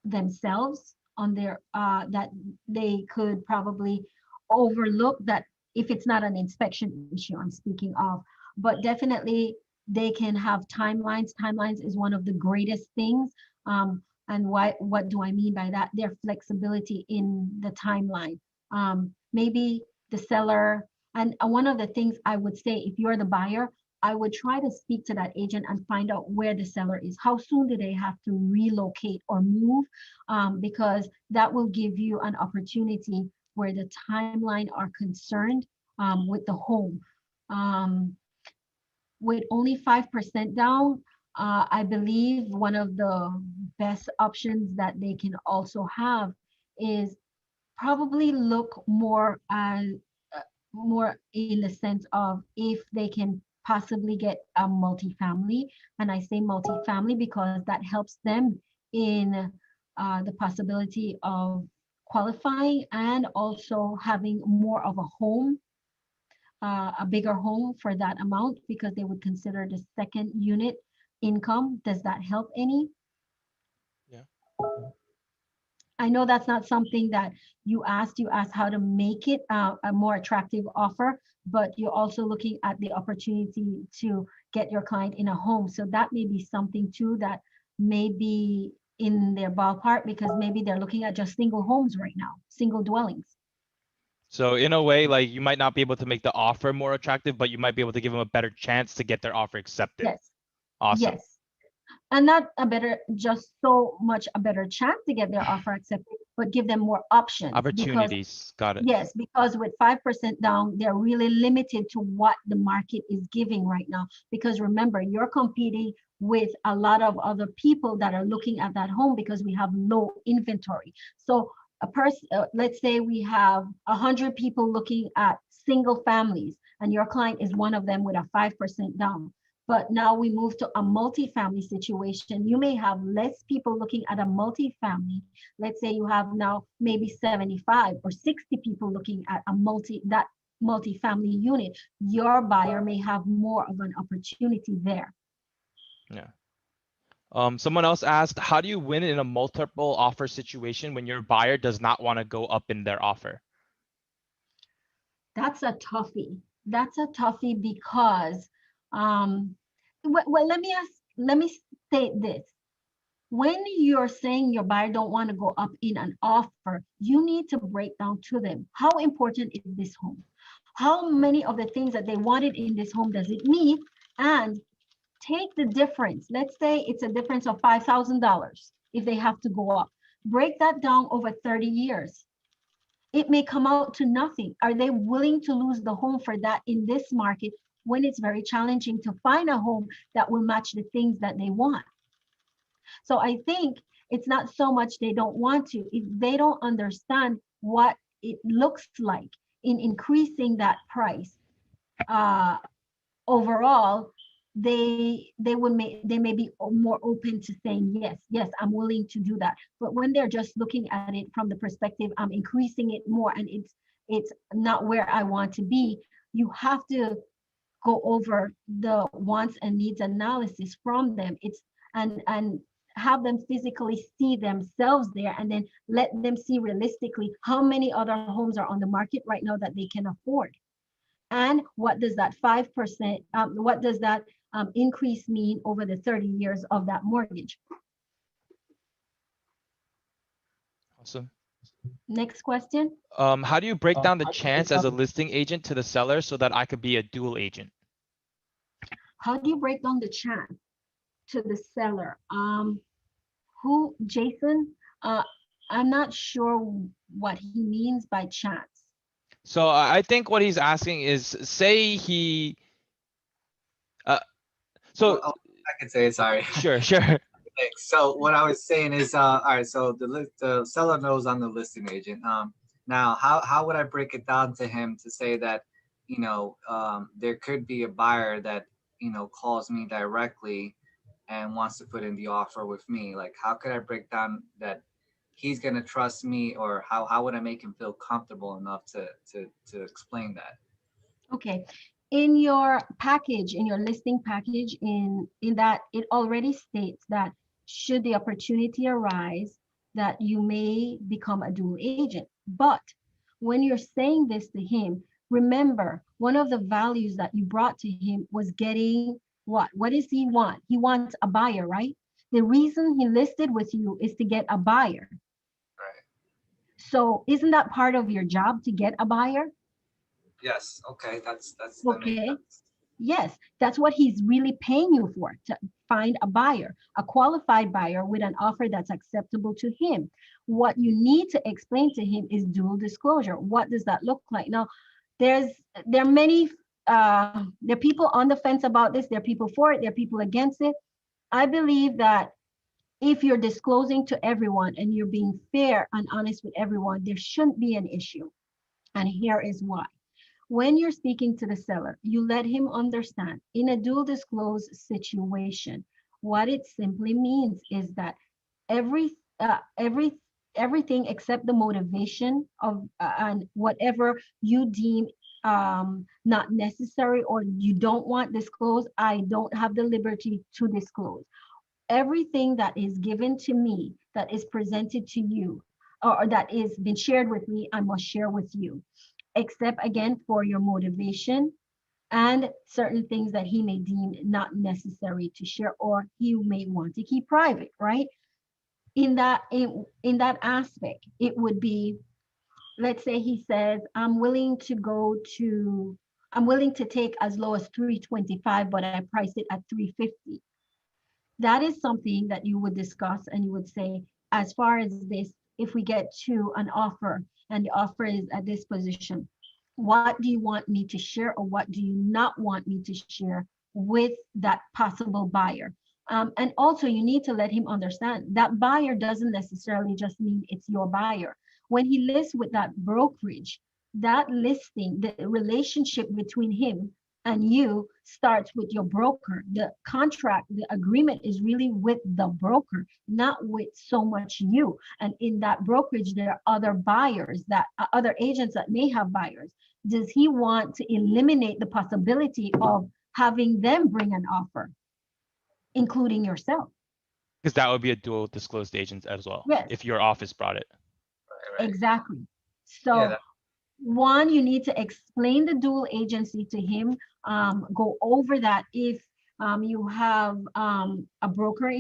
themselves on their, that they could probably overlook, that if it's not an inspection issue I'm speaking of, but definitely they can have timelines. Timelines is one of the greatest things. And what do I mean by that? Their flexibility in the timeline. Maybe the seller, and one of the things I would say, if you're the buyer, I would try to speak to that agent and find out where the seller is. How soon do they have to relocate or move? Because that will give you an opportunity where the timeline are concerned with the home. With only 5% down, I believe one of the best options that they can also have is probably look more in the sense of if they can possibly get a multifamily. And I say multifamily because that helps them in the possibility of qualifying and also having more of a home, a bigger home for that amount, because they would consider the second unit income. Does that help any? Yeah. I know that's not something that you asked. You asked how to make it a more attractive offer, but you're also looking at the opportunity to get your client in a home. So that may be something too that may be in their ballpark, because maybe they're looking at just single homes right now, single dwellings. So in a way, like you might not be able to make the offer more attractive, but you might be able to give them a better chance to get their offer accepted. Yes. Awesome. Yes. And not a better, just so much a better chance to get their offer accepted, but give them more options. Because Opportunities. Got it. yes, because with 5% down, they're really limited to what the market is giving right now. Because remember, you're competing with a lot of other people that are looking at that home because we have low inventory. So a person, let's say we have 100 people looking at single families, and your client is one of them with a 5% down. But now we move to a multifamily situation. You may have less people looking at a multifamily. Let's say you have now maybe 75 or 60 people looking at that multifamily unit. Your buyer may have more of an opportunity there. Yeah. Someone else asked, how do you win in a multiple offer situation when your buyer does not want to go up in their offer? That's a toughie. That's a toughie because, well, let me state this. When you're saying your buyer don't want to go up in an offer, you need to break down to them, how important is this home? How many of the things that they wanted in this home does it meet? And take the difference. Let's say it's a difference of $5,000 if they have to go up. Break that down over 30 years. It may come out to nothing. Are they willing to lose the home for that in this market when it's very challenging to find a home that will match the things that they want? So I think it's not so much they don't want to, if they don't understand what it looks like in increasing that price overall, they may be more open to saying yes, I'm willing to do that. But when they're just looking at it from the perspective, I'm increasing it more and it's not where I want to be, you have to go over the wants and needs analysis from them. It's and have them physically see themselves there, and then let them see realistically how many other homes are on the market right now that they can afford. And what does that 5%, what does that increase mean over the 30 years of that mortgage? Awesome. Next question. How do you break down the chance as a listing agent to the seller so that I could be a dual agent? How do you break down the chance to the seller? Jason? I'm not sure what he means by chance. So I think what he's asking is, say he, so Well, I can say it, sorry. sure. Thanks. So what I was saying is, all right, so the seller knows I'm the listing agent. Now how would I break it down to him to say that, there could be a buyer that, calls me directly and wants to put in the offer with me? Like, how could I break down that he's gonna trust me, or how would I make him feel comfortable enough to explain that? Okay. In your package, in your listing package, in that it already states that should the opportunity arise that you may become a dual agent. But when you're saying this to him, remember one of the values that you brought to him was getting what? What does he want? He wants a buyer, right? The reason he listed with you is to get a buyer. Right. So isn't that part of your job to get a buyer? Yes. Okay. That makes Okay. sense. Yes, that's what he's really paying you for, to find a buyer, a qualified buyer with an offer that's acceptable to him. What you need to explain to him is dual disclosure. What does that look like? Now, there are many, there are people on the fence about this. There are people for it. There are people against it. I believe that if you're disclosing to everyone and you're being fair and honest with everyone, there shouldn't be an issue. And here is why. When you're speaking to the seller, you let him understand in a dual disclose situation, what it simply means is that every uh, every everything except the motivation of and whatever you deem not necessary or you don't want disclosed, I don't have the liberty to disclose. Everything that is given to me, that is presented to you, or that is been shared with me, I must share with you, except again for your motivation and certain things that he may deem not necessary to share or he may want to keep private, right? In that aspect, it would be let's say he says, I'm willing to take as low as 325, but I price it at 350. That is something that you would discuss and you would say, as far as this, if we get to an offer and the offer is at this position, what do you want me to share or what do you not want me to share with that possible buyer? And also you need to let him understand that buyer doesn't necessarily just mean it's your buyer. When he lists with that brokerage, that listing, the relationship between him and you starts with your broker. The contract, the agreement is really with the broker, not with so much you. And in that brokerage, there are other buyers, that other agents that may have buyers. Does he want to eliminate the possibility of having them bring an offer, including yourself? Because that would be a dual disclosed agent as well. Yes. If your office brought it. Right. Exactly. Yeah, So one, you need to explain the dual agency to him. Go over that. If you have a broker,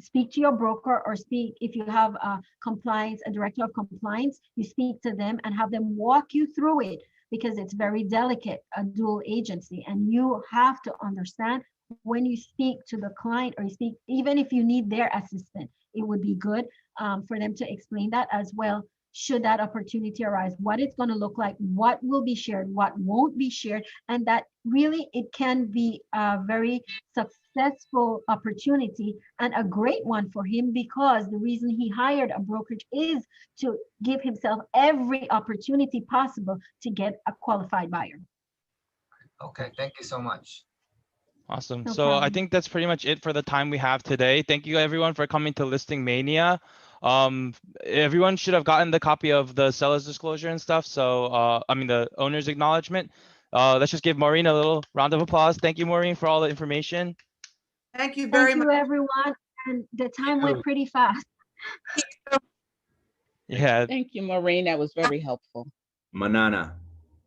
speak to your broker, or speak, if you have a compliance, a director of compliance, you speak to them and have them walk you through it, because it's very delicate, a dual agency. And you have to understand, when you speak to the client, or you speak, even if you need their assistance, it would be good for them to explain that as well, should that opportunity arise, what it's going to look like, what will be shared, what won't be shared, and that really it can be a very successful opportunity and a great one for him, because the reason he hired a brokerage is to give himself every opportunity possible to get a qualified buyer. Okay, thank you so much. Awesome. No So I problem. think that's pretty much it for the time we have today. Thank you everyone for coming to Listing Mania. Everyone should have gotten the copy of the seller's disclosure and stuff. So I mean the owner's acknowledgement. Let's just give Maureen a little round of applause. Thank you, Maureen, for all the information. Thank you very Thank much. you, everyone. And the time went pretty fast. Yeah. Thank you, Maureen. That was very helpful. Manana.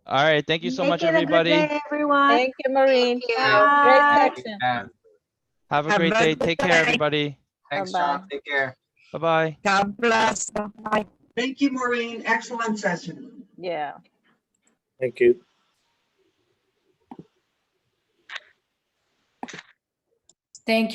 All right. Thank you so Make much, it a good everybody. day, everyone. Thank you, Maureen. Great Bye. section. Have a Have great a day. good Take care, day. everybody. Thanks, Bye-bye. Sean. Take care. Bye-bye. God bless. Bye. Thank you, Maureen. Excellent session. Yeah. Thank you. Thank you.